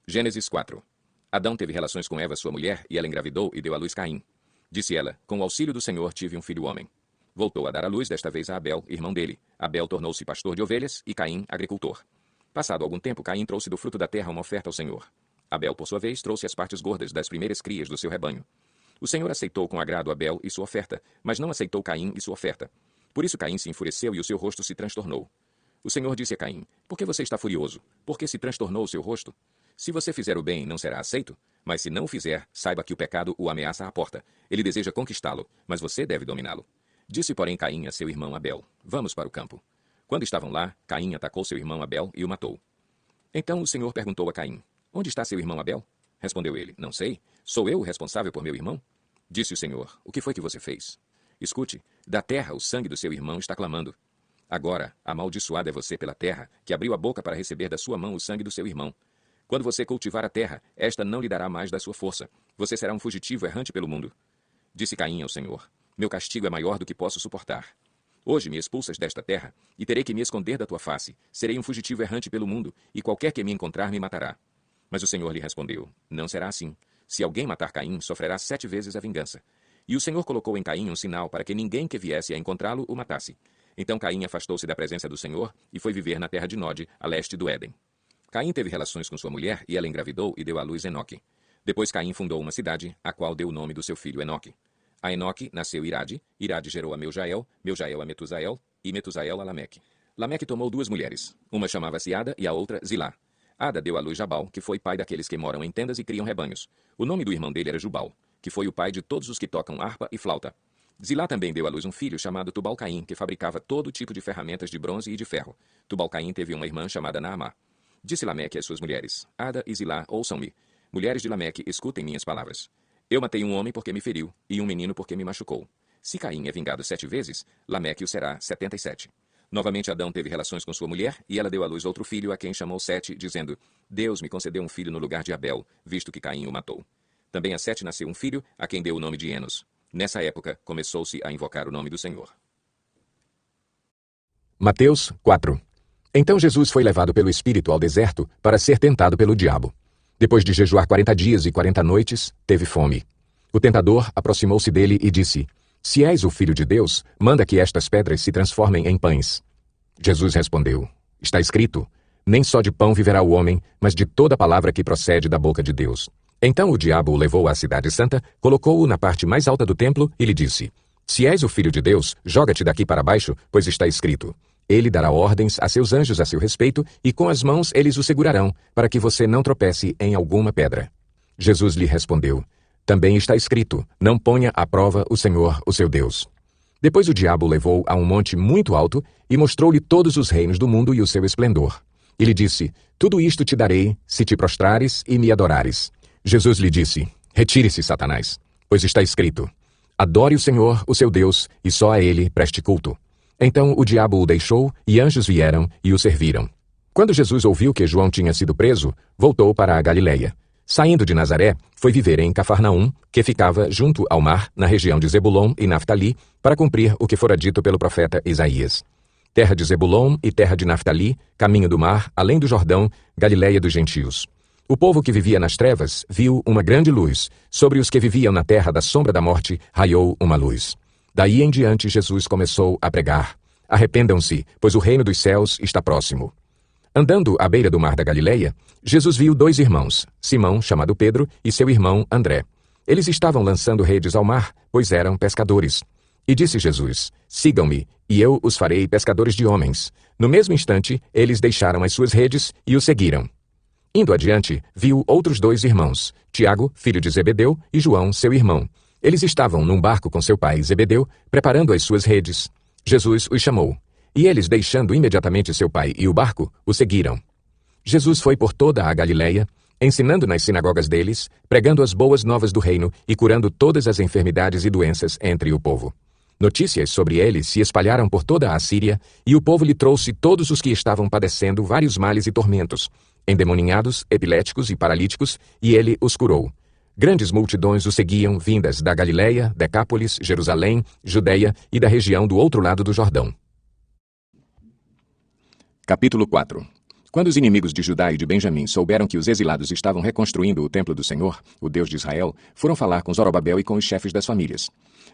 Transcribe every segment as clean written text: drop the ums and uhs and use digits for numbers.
Gênesis 4. Adão teve relações com Eva, sua mulher, e ela engravidou e deu à luz Caim. Disse ela: com o auxílio do Senhor tive um filho homem. Voltou a dar à luz, desta vez a Abel, irmão dele. Abel tornou-se pastor de ovelhas e Caim, agricultor. Passado algum tempo, Caim trouxe do fruto da terra uma oferta ao Senhor. Abel, por sua vez, trouxe as partes gordas das primeiras crias do seu rebanho. O Senhor aceitou com agrado Abel e sua oferta, mas não aceitou Caim e sua oferta. Por isso Caim se enfureceu e o seu rosto se transtornou. O Senhor disse a Caim: por que você está furioso? Por que se transtornou o seu rosto? Se você fizer o bem, não será aceito? Mas se não o fizer, saiba que o pecado o ameaça à porta. Ele deseja conquistá-lo, mas você deve dominá-lo. Disse, porém, Caim a seu irmão Abel: vamos para o campo. Quando estavam lá, Caim atacou seu irmão Abel e o matou. Então o Senhor perguntou a Caim: onde está seu irmão Abel? Respondeu ele: não sei. Sou eu o responsável por meu irmão? Disse o Senhor: o que foi que você fez? Escute, da terra o sangue do seu irmão está clamando. Agora, amaldiçoado é você pela terra, que abriu a boca para receber da sua mão o sangue do seu irmão. Quando você cultivar a terra, esta não lhe dará mais da sua força. Você será um fugitivo errante pelo mundo. Disse Caim ao Senhor: meu castigo é maior do que posso suportar. Hoje me expulsas desta terra, e terei que me esconder da tua face. Serei um fugitivo errante pelo mundo, e qualquer que me encontrar me matará. Mas o Senhor lhe respondeu: não será assim. Se alguém matar Caim, sofrerá 7 vezes a vingança. E o Senhor colocou em Caim um sinal para que ninguém que viesse a encontrá-lo o matasse. Então Caim afastou-se da presença do Senhor e foi viver na terra de Nod, a leste do Éden. Caim teve relações com sua mulher e ela engravidou e deu à luz Enoque. Depois Caim fundou uma cidade, a qual deu o nome do seu filho Enoque. A Enoque nasceu Irade, Irade gerou a Meujael, Meujael a Metusael e Metusael a Lameque. Lameque tomou 2 mulheres, uma chamava-se Ada e a outra Zilá. Ada deu à luz Jabal, que foi pai daqueles que moram em tendas e criam rebanhos. O nome do irmão dele era Jubal, que foi o pai de todos os que tocam harpa e flauta. Zilá também deu à luz um filho chamado Tubal-Caim, que fabricava todo tipo de ferramentas de bronze e de ferro. Tubal-Caim teve uma irmã chamada Naamá. Disse Lameque às suas mulheres: Ada e Zilá, ouçam-me. Mulheres de Lameque, escutem minhas palavras. Eu matei um homem porque me feriu, e um menino porque me machucou. Se Caim é vingado 7 vezes, Lameque o será 77. Novamente Adão teve relações com sua mulher, e ela deu à luz outro filho, a quem chamou Sete, dizendo: Deus me concedeu um filho no lugar de Abel, visto que Caim o matou. Também a Sete nasceu um filho, a quem deu o nome de Enos. Nessa época, começou-se a invocar o nome do Senhor. Mateus 4. Então Jesus foi levado pelo Espírito ao deserto para ser tentado pelo diabo. Depois de jejuar 40 dias e 40 noites, teve fome. O tentador aproximou-se dele e disse: Se és o Filho de Deus, manda que estas pedras se transformem em pães. Jesus respondeu: Está escrito: Nem só de pão viverá o homem, mas de toda palavra que procede da boca de Deus. Então o diabo o levou à cidade santa, colocou-o na parte mais alta do templo e lhe disse: Se és o Filho de Deus, joga-te daqui para baixo, pois está escrito: Ele dará ordens a seus anjos a seu respeito, e com as mãos eles o segurarão, para que você não tropece em alguma pedra. Jesus lhe respondeu: Também está escrito: Não ponha à prova o Senhor, o seu Deus. Depois o diabo o levou a um monte muito alto e mostrou-lhe todos os reinos do mundo e o seu esplendor. E lhe disse: Tudo isto te darei, se te prostrares e me adorares. Jesus lhe disse: Retire-se, Satanás, pois está escrito: Adore o Senhor, o seu Deus, e só a ele preste culto. Então o diabo o deixou, e anjos vieram e o serviram. Quando Jesus ouviu que João tinha sido preso, voltou para a Galileia. Saindo de Nazaré, foi viver em Cafarnaum, que ficava junto ao mar, na região de Zebulon e Naftali, para cumprir o que fora dito pelo profeta Isaías. Terra de Zebulon e terra de Naftali, caminho do mar, além do Jordão, Galileia dos gentios. O povo que vivia nas trevas viu uma grande luz. Sobre os que viviam na terra da sombra da morte, raiou uma luz. Daí em diante Jesus começou a pregar: Arrependam-se, pois o reino dos céus está próximo. Andando à beira do mar da Galileia, Jesus viu 2 irmãos, Simão, chamado Pedro, e seu irmão André. Eles estavam lançando redes ao mar, pois eram pescadores. E disse Jesus: Sigam-me, e eu os farei pescadores de homens. No mesmo instante, eles deixaram as suas redes e o seguiram. Indo adiante, viu outros 2 irmãos, Tiago, filho de Zebedeu, e João, seu irmão. Eles estavam num barco com seu pai Zebedeu, preparando as suas redes. Jesus os chamou, e eles, deixando imediatamente seu pai e o barco, o seguiram. Jesus foi por toda a Galileia, ensinando nas sinagogas deles, pregando as boas novas do reino e curando todas as enfermidades e doenças entre o povo. Notícias sobre ele se espalharam por toda a Síria, e o povo lhe trouxe todos os que estavam padecendo vários males e tormentos, endemoninhados, epiléticos e paralíticos, e ele os curou. Grandes multidões o seguiam, vindas da Galileia, Decápolis, Jerusalém, Judeia e da região do outro lado do Jordão. Capítulo 4. Quando os inimigos de Judá e de Benjamim souberam que os exilados estavam reconstruindo o templo do Senhor, o Deus de Israel, foram falar com Zorobabel e com os chefes das famílias.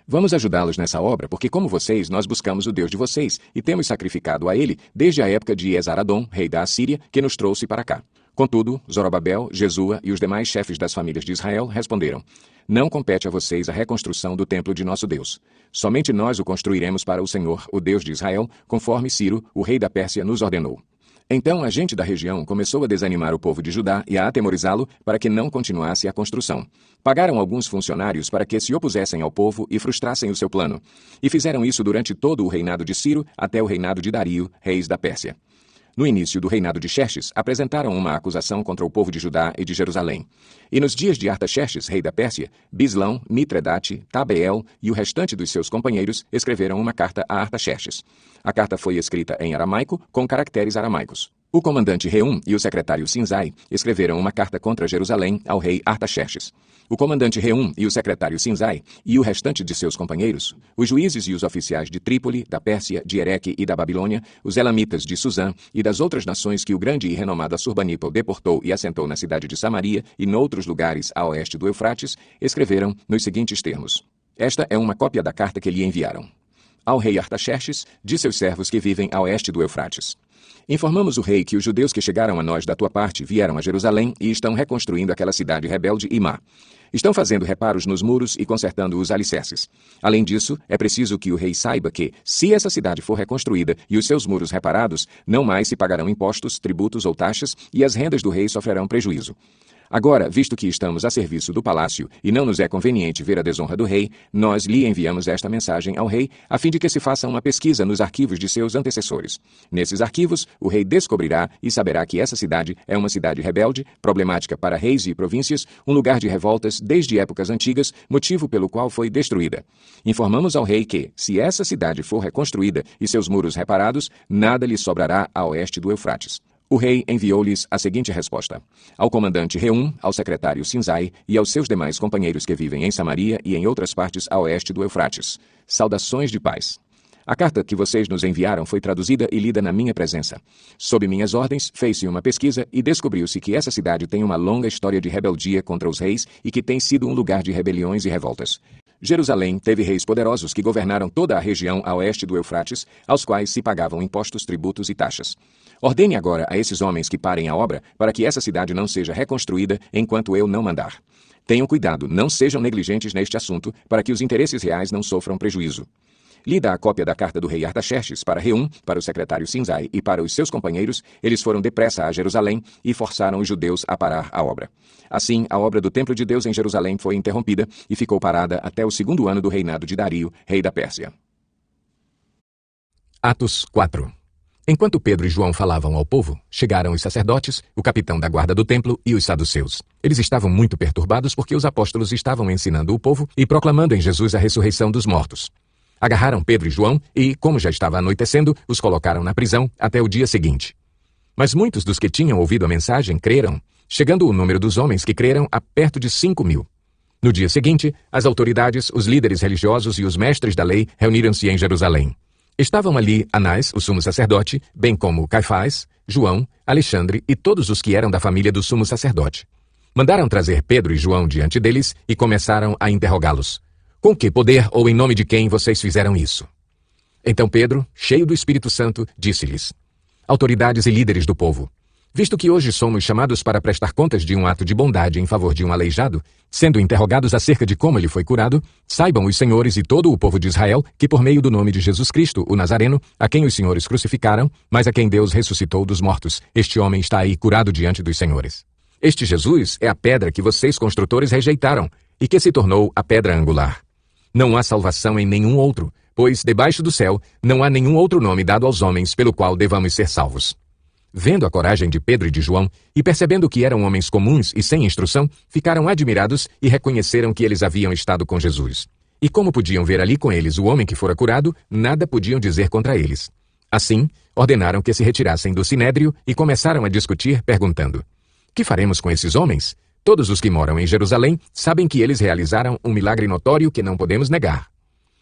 Vamos ajudá-los nessa obra, porque como vocês, nós buscamos o Deus de vocês e temos sacrificado a ele desde a época de Esar-Adom, rei da Assíria, que nos trouxe para cá. Contudo, Zorobabel, Jesua e os demais chefes das famílias de Israel responderam: Não compete a vocês a reconstrução do templo de nosso Deus. Somente nós o construiremos para o Senhor, o Deus de Israel, conforme Ciro, o rei da Pérsia, nos ordenou. Então a gente da região começou a desanimar o povo de Judá e a atemorizá-lo para que não continuasse a construção. Pagaram alguns funcionários para que se opusessem ao povo e frustrassem o seu plano. E fizeram isso durante todo o reinado de Ciro até o reinado de Dario, reis da Pérsia. No início do reinado de Xerxes, apresentaram uma acusação contra o povo de Judá e de Jerusalém. E nos dias de Artaxerxes, rei da Pérsia, Bislão, Mitredate, Tabeel e o restante dos seus companheiros escreveram uma carta a Artaxerxes. A carta foi escrita em aramaico, com caracteres aramaicos. O comandante Reum e o secretário Sinzai escreveram uma carta contra Jerusalém ao rei Artaxerxes. O comandante Reum e o secretário Sinzai e o restante de seus companheiros, os juízes e os oficiais de Trípoli, da Pérsia, de Ereque e da Babilônia, os elamitas de Suzã e das outras nações que o grande e renomado Assurbanipal deportou e assentou na cidade de Samaria e noutros lugares a oeste do Eufrates, escreveram nos seguintes termos. Esta é uma cópia da carta que lhe enviaram. Ao rei Artaxerxes, de seus servos que vivem a oeste do Eufrates. Informamos o rei que os judeus que chegaram a nós da tua parte vieram a Jerusalém e estão reconstruindo aquela cidade rebelde e má. Estão fazendo reparos nos muros e consertando os alicerces. Além disso, é preciso que o rei saiba que, se essa cidade for reconstruída e os seus muros reparados, não mais se pagarão impostos, tributos ou taxas e as rendas do rei sofrerão prejuízo. Agora, visto que estamos a serviço do palácio e não nos é conveniente ver a desonra do rei, nós lhe enviamos esta mensagem ao rei, a fim de que se faça uma pesquisa nos arquivos de seus antecessores. Nesses arquivos, o rei descobrirá e saberá que essa cidade é uma cidade rebelde, problemática para reis e províncias, um lugar de revoltas desde épocas antigas, motivo pelo qual foi destruída. Informamos ao rei que, se essa cidade for reconstruída e seus muros reparados, nada lhe sobrará a oeste do Eufrates. O rei enviou-lhes a seguinte resposta. Ao comandante Reum, ao secretário Sinzai e aos seus demais companheiros que vivem em Samaria e em outras partes a oeste do Eufrates. Saudações de paz. A carta que vocês nos enviaram foi traduzida e lida na minha presença. Sob minhas ordens, fez-se uma pesquisa e descobriu-se que essa cidade tem uma longa história de rebeldia contra os reis e que tem sido um lugar de rebeliões e revoltas. Jerusalém teve reis poderosos que governaram toda a região a oeste do Eufrates, aos quais se pagavam impostos, tributos e taxas. Ordene agora a esses homens que parem a obra para que essa cidade não seja reconstruída enquanto eu não mandar. Tenham cuidado, não sejam negligentes neste assunto para que os interesses reais não sofram prejuízo. Lida a cópia da carta do rei Artaxerxes para Reum, para o secretário Sinzai e para os seus companheiros, eles foram depressa a Jerusalém e forçaram os judeus a parar a obra. Assim, a obra do templo de Deus em Jerusalém foi interrompida e ficou parada até o 2º ano do reinado de Dario, rei da Pérsia. Atos 4. Enquanto Pedro e João falavam ao povo, chegaram os sacerdotes, o capitão da guarda do templo e os saduceus. Eles estavam muito perturbados porque os apóstolos estavam ensinando o povo e proclamando em Jesus a ressurreição dos mortos. Agarraram Pedro e João e, como já estava anoitecendo, os colocaram na prisão até o dia seguinte. Mas muitos dos que tinham ouvido a mensagem creram, chegando o número dos homens que creram a perto de 5.000. No dia seguinte, as autoridades, os líderes religiosos e os mestres da lei reuniram-se em Jerusalém. Estavam ali Anás, o sumo sacerdote, bem como Caifás, João, Alexandre e todos os que eram da família do sumo sacerdote. Mandaram trazer Pedro e João diante deles e começaram a interrogá-los. Com que poder ou em nome de quem vocês fizeram isso? Então Pedro, cheio do Espírito Santo, disse-lhes: Autoridades e líderes do povo, visto que hoje somos chamados para prestar contas de um ato de bondade em favor de um aleijado, sendo interrogados acerca de como ele foi curado, saibam os senhores e todo o povo de Israel que por meio do nome de Jesus Cristo, o Nazareno, a quem os senhores crucificaram, mas a quem Deus ressuscitou dos mortos, este homem está aí curado diante dos senhores. Este Jesus é a pedra que vocês construtores rejeitaram e que se tornou a pedra angular. Não há salvação em nenhum outro, pois debaixo do céu não há nenhum outro nome dado aos homens pelo qual devamos ser salvos. Vendo a coragem de Pedro e de João, e percebendo que eram homens comuns e sem instrução, ficaram admirados e reconheceram que eles haviam estado com Jesus. E como podiam ver ali com eles o homem que fora curado, nada podiam dizer contra eles. Assim, ordenaram que se retirassem do sinédrio e começaram a discutir, perguntando: Que faremos com esses homens? Todos os que moram em Jerusalém sabem que eles realizaram um milagre notório que não podemos negar.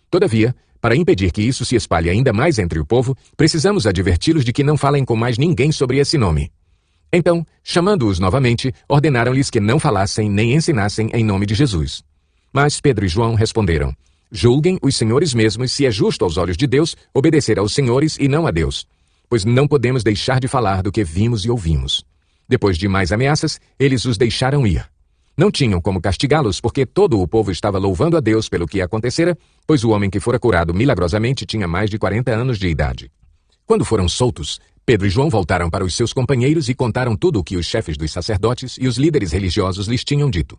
Todavia, para impedir que isso se espalhe ainda mais entre o povo, precisamos adverti-los de que não falem com mais ninguém sobre esse nome. Então, chamando-os novamente, ordenaram-lhes que não falassem nem ensinassem em nome de Jesus. Mas Pedro e João responderam: julguem os senhores mesmos se é justo aos olhos de Deus obedecer aos senhores e não a Deus, pois não podemos deixar de falar do que vimos e ouvimos. Depois de mais ameaças, eles os deixaram ir. Não tinham como castigá-los, porque todo o povo estava louvando a Deus pelo que acontecera, pois o homem que fora curado milagrosamente tinha mais de 40 anos de idade. Quando foram soltos, Pedro e João voltaram para os seus companheiros e contaram tudo o que os chefes dos sacerdotes e os líderes religiosos lhes tinham dito.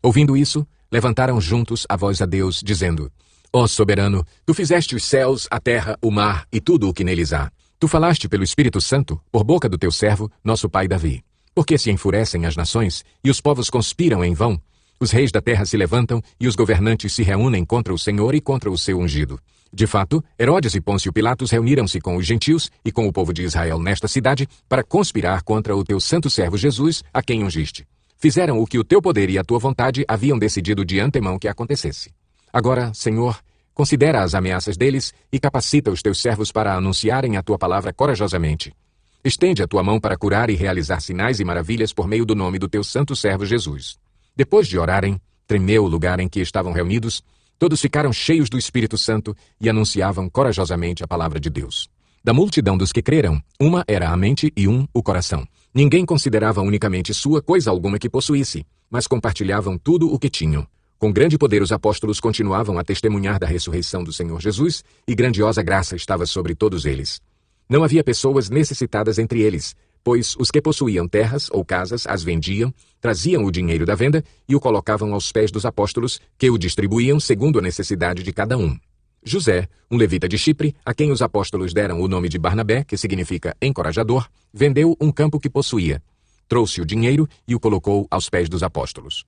Ouvindo isso, levantaram juntos a voz a Deus, dizendo: Ó soberano, tu fizeste os céus, a terra, o mar e tudo o que neles há. Tu falaste pelo Espírito Santo, por boca do teu servo, nosso pai Davi. Porque se enfurecem as nações, e os povos conspiram em vão, os reis da terra se levantam, e os governantes se reúnem contra o Senhor e contra o seu ungido. De fato, Herodes e Pôncio Pilatos reuniram-se com os gentios e com o povo de Israel nesta cidade para conspirar contra o teu santo servo Jesus, a quem ungiste. Fizeram o que o teu poder e a tua vontade haviam decidido de antemão que acontecesse. Agora, Senhor, considera as ameaças deles e capacita os teus servos para anunciarem a tua palavra corajosamente. Estende a tua mão para curar e realizar sinais e maravilhas por meio do nome do teu santo servo Jesus. Depois de orarem, tremeu o lugar em que estavam reunidos. Todos ficaram cheios do Espírito Santo e anunciavam corajosamente a palavra de Deus. Da multidão dos que creram, uma era a mente e um o coração. Ninguém considerava unicamente sua coisa alguma que possuísse, mas compartilhavam tudo o que tinham. Com grande poder os apóstolos continuavam a testemunhar da ressurreição do Senhor Jesus, e grandiosa graça estava sobre todos eles. Não havia pessoas necessitadas entre eles, pois os que possuíam terras ou casas as vendiam, traziam o dinheiro da venda e o colocavam aos pés dos apóstolos, que o distribuíam segundo a necessidade de cada um. José, um levita de Chipre, a quem os apóstolos deram o nome de Barnabé, que significa encorajador, vendeu um campo que possuía. Trouxe o dinheiro e o colocou aos pés dos apóstolos.